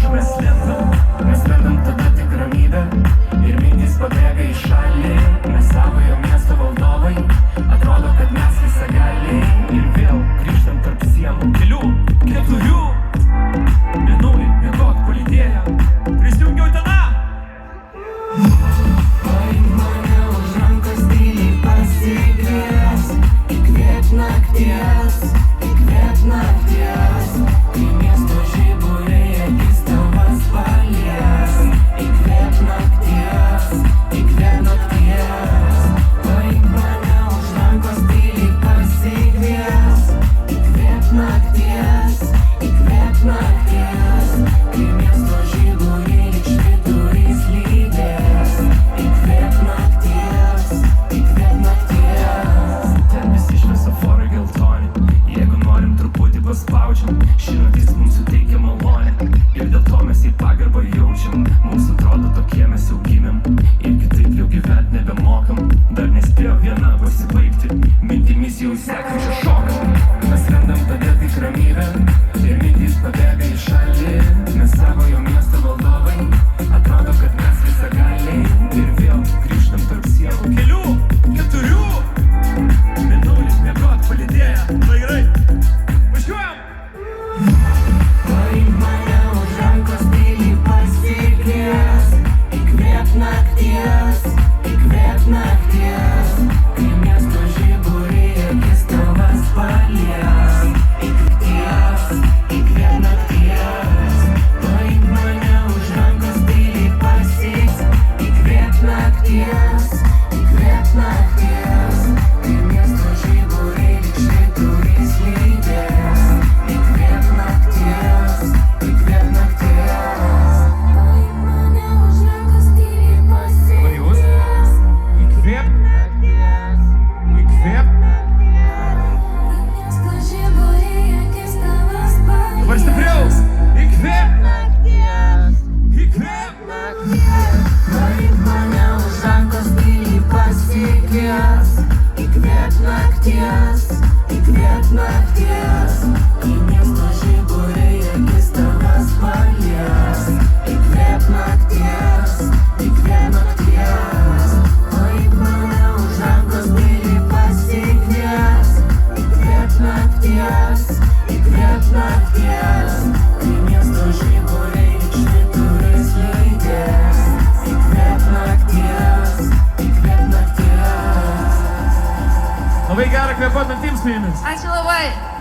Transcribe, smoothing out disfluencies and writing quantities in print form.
Mes lendam tada tik ramybė ir mintys pabėga į šalį. Mes savojo miesto valdovai, atrodo, kad mes visagaliai. Ir vėl grįžtam tarp sienų, kelių, keturių. Mėnulį miegot palydėję, prisijungiau tada. Paimk mane už rankos, tyliai pasikvies, įkvėp nakties, įkvėp nakties. Kai miesto žiburiai akis tavas palies, įkvėp nakties, įkvėp nakties. Paimk mane už rankos, tyliai pasikvies, įkvėp nakties, įkvėp nakties. Kai miesto žiburiai lyg švyturys lydės, įkvėp nakties, įkvėp nakties. Ten visi šviesoforai geltoni, jeigu norim truputį paspaudžiam. Ši naktis mums suteikia malonę ir dėl to mes į pagarbą jaučiam. Mums atrodo tokie mes jau gimėm ir kitaip jau gyvent nebemokam. Dar nespėjo viena pasibaigti, mintimis jau sekančią šokam. Mes randam tada tik ramybę ir mintys pabėga į šalį. Mes savojo miesto valdovai, atrodo, kad mes visagaliai. Ir vėl grįžtam tarp sienų, kelių, keturių. Mėnulis miegot palydėję. Tai gerai, važiuojam! Paimk mane už rankos, tyliai pasikvies, įkvėp nakties, įkvėp nakties. Kai miesto žiburiai akis tavas palies, įkvėp nakties. Paimk mane už rankos, tyliai pasikvies, įkvėp nakties, įkvėp nakties. Kai miesto žiburiai lyg švyturys lydės, įkvėp nakties, įkvėp nakties. Paimk mane už rankos, tyliai pasikvies, Įkvėp, įkvėp. kai miesto žiburiai akis tavas palies. Dabar stipriau. Įkvėp, įkvėp. Paimk mane už rankos, tyliai pasikvies, įkvėp nakties, įkvėp nakties. Kai miesto žiburiai akis tavas palies, įkvėp nakties, įkvėp nakties. Paimk mane už rankos, tyliai pasikvies, įkvėp nakties, įkvėp nakties. Kai miesto žiburiai lyg švyturys lydės, įkvėp nakties, įkvėp nakties. Labai gera kvėpuot dantims su jumis. Ačiū labai.